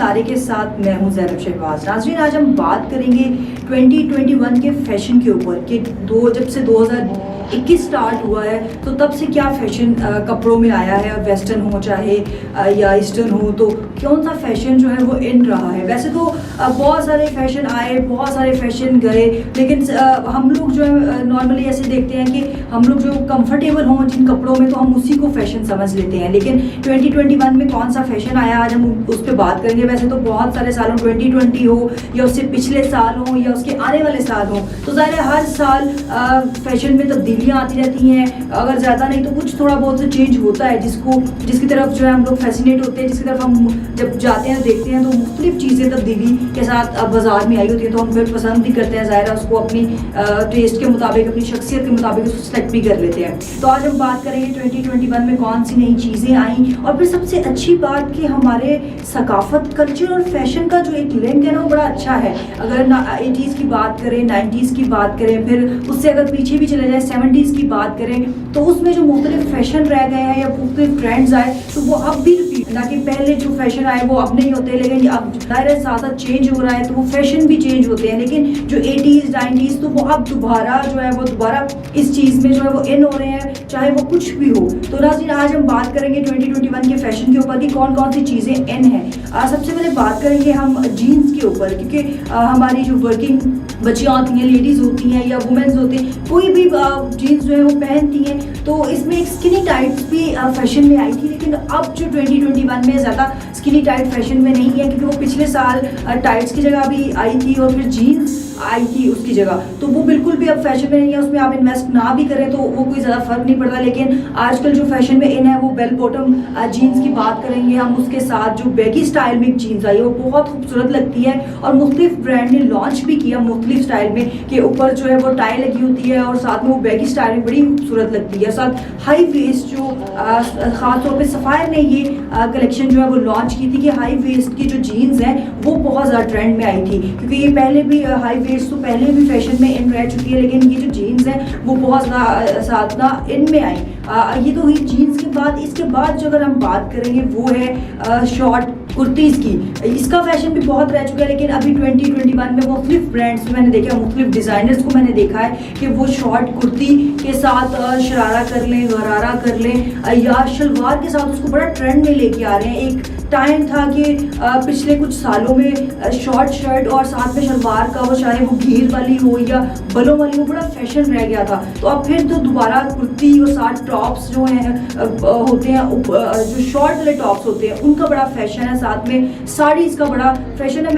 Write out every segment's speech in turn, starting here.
सितारे के साथ मैं हूं ज़ैनब शहबाज। नाज़रीन, आज हम बात करेंगे 2021 के फैशन के ऊपर कि जब से 2021 स्टार्ट हुआ है तो तब से क्या फैशन कपड़ों में आया है, वेस्टर्न हो चाहे या ईस्टर्न हो, तो कौन सा फैशन जो है वो इन रहा है। वैसे तो बहुत सारे फैशन आए, बहुत सारे फैशन गए, लेकिन हम लोग जो है नॉर्मली ऐसे देखते हैं कि हम लोग जो कंफर्टेबल हों जिन कपड़ों में तो हम उसी को फैशन समझ लेते हैं। लेकिन 2021 में कौन सा फैशन आया, आज हम उस पर बात करेंगे। वैसे तो बहुत सारे सालों 2020 हो या उससे पिछले साल हो या उसके आने वाले साल हो, तो ज़ाहिर है हर साल फैशन में तब्दीलियाँ आती रहती हैं। अगर ज़्यादा नहीं तो कुछ थोड़ा बहुत तो चेंज होता है, जिसकी तरफ जो है हम लोग फैसिनेट होते हैं, जिसकी तरफ हम जब जाते हैं देखते हैं तो मुख्तलिफ चीज़ें तब्दीली के साथ बाजार में आई होती है, तो हम फिर पसंद भी करते हैं। ज़ाहिर है उसको अपनी टेस्ट के मुताबिक, अपनी शख्सियत के मुताबिक उसको सेलेक्ट भी कर लेते हैं। तो आज हम बात करेंगे 2021 में कौन सी नई चीज़ें आई, और फिर सबसे अच्छी बात कि हमारे सकाफत, कल्चर और फैशन का जो एक लिंक है ना वो बड़ा अच्छा है। अगर 80s की बात करें, 90s की बात करें, फिर उससे अगर पीछे भी चले जाए 70s की बात करें, तो उसमें जो मुख्तलिफ फैशन रह गए हैं या मुख्तलिफ ट्रेंड्स आए तो वो अब भी रिपीट, ना कि पहले जो फैशन आए वो अब नहीं होते, लेकिन अब ज़ाहिर साथ साथ चेंज हो रहा है तो वो फैशन भी चेंज होते हैं। लेकिन जो 80s 90s तो वो अब दोबारा जो है वो दोबारा इस चीज़ में जो है वो इन हो रहे हैं, चाहे वो कुछ भी हो। तो नाज़रीन, आज हम बात करेंगे 2021 के फैशन के ऊपर कि कौन कौन सी चीज़ें इन हैं। सबसे पहले बात करेंगे हम जीन्स के ऊपर, क्योंकि हमारी जो वर्किंग बच्चियाँ होती हैं, लेडीज़ होती हैं या वुमेन्स होती हैं, कोई भी जीन्स जो है वो पहनती हैं। तो इसमें एक स्किनी टाइट्स भी फैशन में आई थी, लेकिन अब जो 2021 में ज़्यादा स्किनी टाइट फैशन में नहीं है, क्योंकि वो पिछले साल टाइट्स की जगह भी आई थी और फिर जीन्स आई थी उसकी जगह, तो वो बिल्कुल भी अब फैशन में नहीं है। उसमें आप इन्वेस्ट ना भी करें तो वो कोई ज़्यादा फर्क नहीं पड़ता। लेकिन आजकल जो फैशन में इन है वो बेल बॉटम जीन्स की बात करेंगे हम। उसके साथ जो बैगी स्टाइल में जीन्स आई है वो बहुत खूबसूरत लगती है, और मुख्तलिफ ब्रांड ने लॉन्च भी किया मुख्तलिफ स्टाइल में कि ऊपर जो है वो टाई लगी होती है और साथ में वो बैगी स्टाइल में बड़ी खूबसूरत लगती है। साथ हाई वेस्ट जो ख़ास तौर पर सफ़ायर ने ये कलेक्शन जो है वो लॉन्च की थी कि हाई वेस्ट की जो जीन्स हैं वो बहुत ज़्यादा ट्रेंड में आई थी, क्योंकि ये पहले भी हाई वेस्ट तो पहले भी फैशन में इन रह चुकी है, लेकिन ये जो जीन्स है वो बहुत ज़्यादा इन में आई। ये तो हुई जीन्स के बाद। इसके बाद जो अगर हम बात करेंगे वो है शॉर्ट कुर्तीज़ की। इसका फैशन भी बहुत रह चुका है, लेकिन अभी 2021 में मुख्तलिफ ब्रांड्स में मैंने देखा, मुख्तलिफ डिज़ाइनर्स को मैंने देखा है कि वो शॉर्ट कुर्ती के साथ शरारा कर लें, गरारा कर लें या शलवार के साथ उसको बड़ा ट्रेंड में लेके आ रहे हैं। एक टाइम था कि पिछले कुछ सालों में शॉर्ट शर्ट और साथ में शलवार का, वो चाहे वो घेर वाली हो या बलों वाली हो, बड़ा फैशन रह गया था। तो अब फिर तो दोबारा कुर्ती और साथ टॉप्स जो हैं होते हैं, जो शॉर्ट वाले टॉप्स होते हैं उनका बड़ा फैशन है। साथ में साड़ीज़ का बड़ा फैशन है।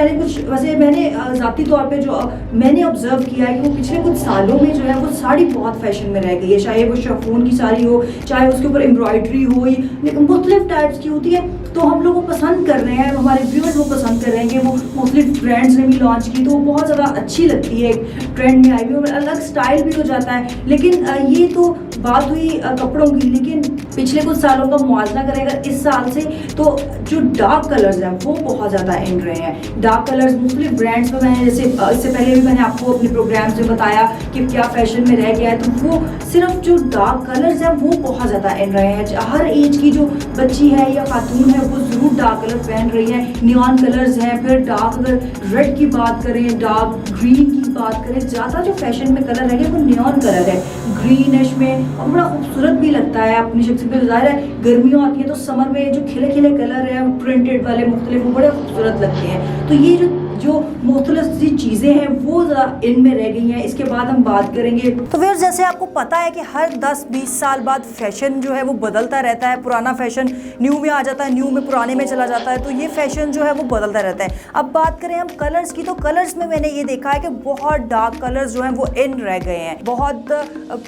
मैंने ज़ाती तौर पे जो मैंने ऑब्जर्व किया है कि वो पिछले कुछ सालों में जो है वो साड़ी बहुत फैशन में रह गई है, चाहे वो शिफॉन की साड़ी हो, चाहे उसके ऊपर एम्ब्रॉयडरी हो, लेकिन मुख्तलिफ टाइप्स की होती है। तो हम लोग वो पसंद कर रहे हैं, हमारे व्यूअर्स वो पसंद कर रहे हैं कि वो मुख्तलिफ ब्रांड्स ने भी लॉन्च की, तो वो बहुत ज़्यादा अच्छी लगती है, एक ट्रेंड में आई हुई, अलग स्टाइल भी हो जाता है। लेकिन ये तो बात हुई कपड़ों की, लेकिन पिछले कुछ सालों का मुआवजा करें अगर इस साल से, तो जो डार्क कलर्स हैं वो बहुत ज़्यादा इन रहे हैं। डार्क कलर्स मुख्तलिफ ब्रांड्स में, मैंने जैसे इससे पहले भी मैंने आपको अपने प्रोग्राम्स में बताया कि क्या फैशन में रह गया है, तो वो सिर्फ जो डार्क कलर्स हैं वो बहुत ज़्यादा इन रहे हैं। हर एज की जो बच्ची है या खातून है वो ज़रूर डार्क कलर पहन रही है। नियॉन कलर्स हैं, फिर डार्क, अगर रेड की बात करें, डार्क ग्रीन की बात करें, ज़्यादा जो फैशन में कलर रह गया वो नियॉन कलर है, ग्रीनिश में, और बड़ा खूबसूरत भी लगता है अपनी शक्ल पे। ज़ाहिर है गर्मियाँ आती हैं तो समर में जो खिले खिले कलर हैं प्रिंटेड वाले मुख्तलिफ, वो बड़े खूबसूरत लगते हैं। तो ये जो मुख्तलिफ सी चीज़ें हैं वो ज़रा इनमें रह गई हैं। इसके बाद हम बात करेंगे, तो फिर जैसे आपको पता है कि हर 10-20 साल बाद फैशन जो है वो बदलता रहता है। पुराना फैशन न्यू में आ जाता है, न्यू में पुराने में चला जाता है, तो ये फैशन जो है वो बदलता रहता है। अब बात करें हम कलर्स की, तो कलर्स में मैंने ये देखा है कि बहुत डार्क कलर्स जो हैं वो इन रह गए हैं, बहुत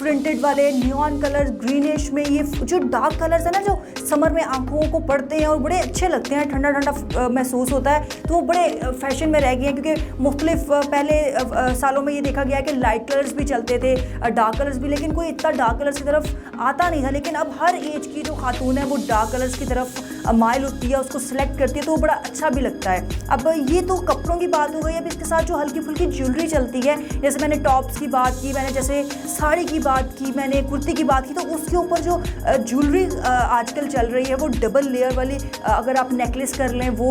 प्रिंटेड वाले नियॉन कलर्स, ग्रीनिश में, ये जो डार्क कलर्स है ना जो समर में आंखों को पड़ते हैं और बड़े अच्छे लगते हैं, ठंडा ठंडा महसूस होता है, तो वो बड़े फैशन में रह गए हैं, क्योंकि मुख्तलिफ पहले सालों में ये देखा गया है कि लाइट कलर्स भी चलते थे, डार्क कलर्स भी, लेकिन कोई इतना डार्क कलर्स की तरफ आता नहीं था। लेकिन अब हर एज की जो खातून है वो डार्क कलर्स की तरफ माइल होती है, उसको सिलेक्ट करती है, तो वो बड़ा अच्छा भी लगता है। अब ये तो कपड़ों की बात हो गई। अब इसके साथ जो हल्की फुल्की ज्वेलरी चलती है, जैसे मैंने टॉप्स की बात की, मैंने जैसे साड़ी की बात की, मैंने कुर्ती की बात की, तो उसके ऊपर जो ज्वेलरी आजकल चल रही है वो डबल लेयर वाली, अगर आप नेकलेस कर लें वो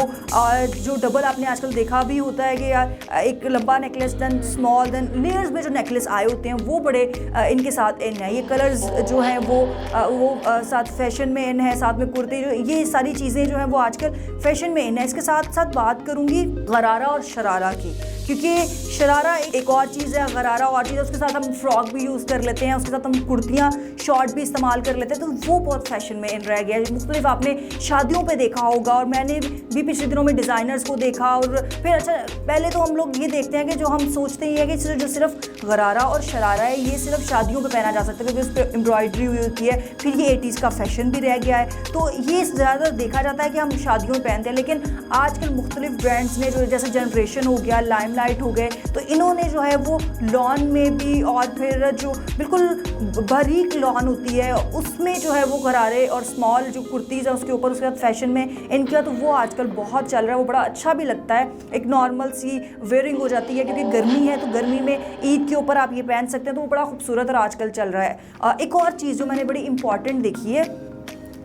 जो डबल आपने आजकल देखा भी होता है कि यार एक लंबा necklace then small then layers में जो नेकलेस आए होते हैं वो बड़े इनके साथ इन है। ये कलर्स जो हैं वो साथ फैशन में इन है, साथ में कुर्ती, जो ये सारी चीज़ें जो हैं वो आजकल फैशन में इन है। इसके साथ साथ बात करूँगी गरारा और शरारा की, क्योंकि शरारा एक और चीज़ है, गरारा और चीज़ है। उसके साथ हम फ्रॉक भी यूज़ कर लेते हैं, उसके साथ हम कुर्तियाँ शॉर्ट भी इस्तेमाल कर लेते हैं, तो वो बहुत फैशन में इन रह गया है। मुख्तलिफ आपने शादियों पे देखा होगा, और मैंने भी पिछले दिनों में डिज़ाइनर्स को देखा। और फिर अच्छा, पहले तो हम लोग ये देखते हैं कि जो हम सोचते ही है कि जो सिर्फ गरारा और शरारा है ये सिर्फ शादियों पे पहना जा सकता है, क्योंकि उस पर एम्ब्रॉयडरी हुई होती है। फिर ये 80s का फैशन भी रह गया है, तो ये ज़्यादा देखा जाता है कि हम शादियों में पहनते हैं। लेकिन आजकल मुख्तलिफ ब्रांड्स ने, जो जैसे जनरेशन हो गया, लाइमलाइट हो गए, तो इन्होंने जो है वो लॉन में भी, और फिर जो बिल्कुल बारीक लॉन होती है उसमें जो है वो गरारे और स्मॉल जो कुर्तीज़ है उसके ऊपर, उसके बाद फैशन में इनका, तो वो आजकल बहुत चल रहा है। वो बड़ा अच्छा भी लगता है, एक नॉर्मल सी वेयरिंग हो जाती है, क्योंकि गर्मी है तो गर्मी में ईद के ऊपर आप ये पहन सकते हैं, तो वो बड़ा खूबसूरत और आजकल चल रहा है। एक और चीज़ जो मैंने बड़ी इंपॉर्टेंट देखी है,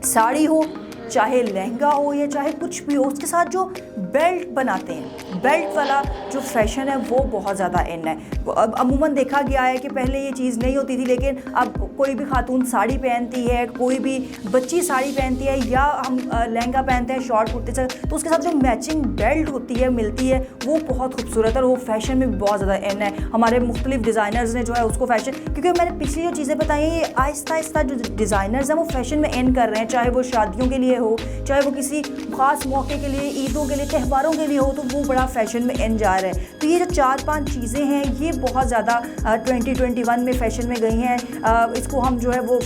साड़ी हो चाहे लहंगा हो या चाहे कुछ भी हो, उसके साथ जो बेल्ट बनाते हैं, बेल्ट वाला जो फैशन है वो बहुत ज़्यादा इन है। अब अमूमन देखा गया है कि पहले ये चीज़ नहीं होती थी, लेकिन अब कोई भी खातून साड़ी पहनती है, कोई भी बच्ची साड़ी पहनती है, या हम लहंगा पहनते हैं शॉर्ट कुर्ते से, तो उसके साथ जो मैचिंग बेल्ट होती है, मिलती है, वो बहुत खूबसूरत है और वो फैशन में बहुत ज़्यादा इन है। हमारे मुख्तलिफ डिज़ाइनर्स ने जो है उसको फैशन, क्योंकि मैंने पिछली जो चीज़ें बताई हैं ये आहिस्ता आहिस्ता जो डिज़ाइनर्स हैं वो फैशन में इन कर रहे हैं, चाहे वो शादियों के लिए हो, चाहे वो किसी ख़ास मौके के लिए, ईदों के लिए, त्योहारों के लिए हो, तो वो बड़ा फैशन में इन जा रहा है। तो ये जो 4-5 चीज़ें हैं ये बहुत ज़्यादा 2021 में फैशन में गई हैं। इसको हम जो है वो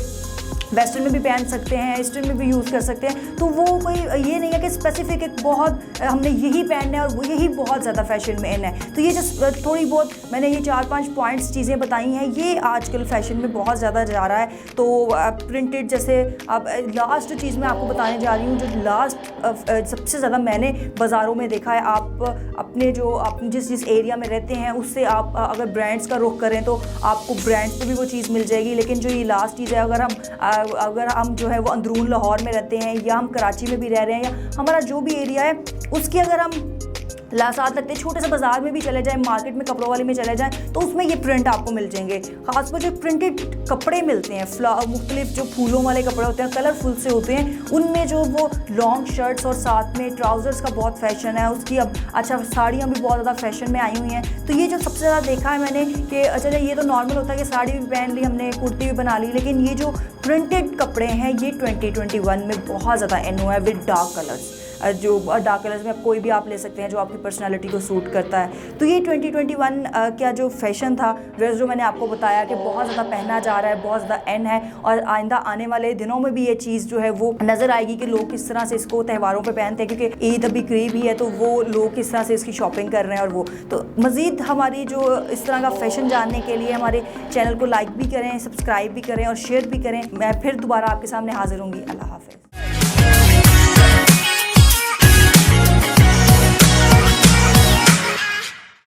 वेस्टर्न में भी पहन सकते हैं, ईस्टर्न में भी यूज़ कर सकते हैं, तो वो कोई ये नहीं है कि स्पेसिफिक एक बहुत हमने यही पहनना है और वो यही बहुत ज़्यादा फैशन में इन है। तो ये जो थोड़ी बहुत मैंने ये 4-5 पॉइंट्स चीज़ें बताई हैं, ये आजकल फैशन में बहुत ज़्यादा जा रहा है। तो प्रिंटेड, जैसे अब लास्ट चीज़ मैं आपको बताने जा रही हूँ, जो लास्ट सबसे ज़्यादा मैंने बाज़ारों में देखा है, आप अपने जिस एरिया में रहते हैं उससे आप अगर ब्रांड्स का रुख करें तो आपको ब्रांड्स पे भी वो चीज़ मिल जाएगी। लेकिन जो ये लास्ट चीज़ है, अगर हम जो है वो अंदरून लाहौर में रहते हैं, या हम कराची में भी रह रहे हैं, या हमारा जो भी एरिया है उसकी अगर हम साथ लगते छोटे से बाज़ार में भी चले जाएं, मार्केट में कपड़ों वाले में चले जाएं, तो उसमें ये प्रिंट आपको मिल जाएंगे। ख़ासकर जो प्रिंटेड कपड़े मिलते हैं, मुख्तलिफ जो फूलों वाले कपड़े होते हैं, कलरफुल से होते हैं, उनमें जो वो लॉन्ग शर्ट्स और साथ में ट्राउज़र्स का बहुत फैशन है उसकी। अब अच्छा, साड़ियाँ भी बहुत ज़्यादा फैशन में आई हुई हैं। तो ये जो सबसे ज़्यादा देखा है मैंने कि अच्छा, ये तो नॉर्मल होता है कि साड़ी भी पहन ली हमने, कुर्ती भी बना ली, लेकिन ये जो प्रिंटेड कपड़े हैं ये 2021 में बहुत ज़्यादा इन हुआ है विद डार्क कलर्स। जो डार्क कलर्स में कोई भी आप ले सकते हैं जो आपकी पर्सनालिटी को सूट करता है। तो ये 2021 का जो फैशन था, वैसे जो मैंने आपको बताया कि बहुत ज़्यादा पहना जा रहा है, बहुत ज़्यादा इन है, और आइंदा आने वाले दिनों में भी ये चीज़ जो है वो नज़र आएगी कि लोग किस तरह से इसको त्योहारों पे पहनते हैं, क्योंकि ईद अभी करीब ही है, तो वो लोग किस तरह से इसकी शॉपिंग कर रहे हैं। और वो तो मज़ीद हमारी जो इस तरह का फैशन जानने के लिए हमारे चैनल को लाइक भी करें, सब्सक्राइब भी करें और शेयर भी करें। मैं फिर दोबारा आपके सामने हाजिर होंगी। अल्लाह हाफ़िज़।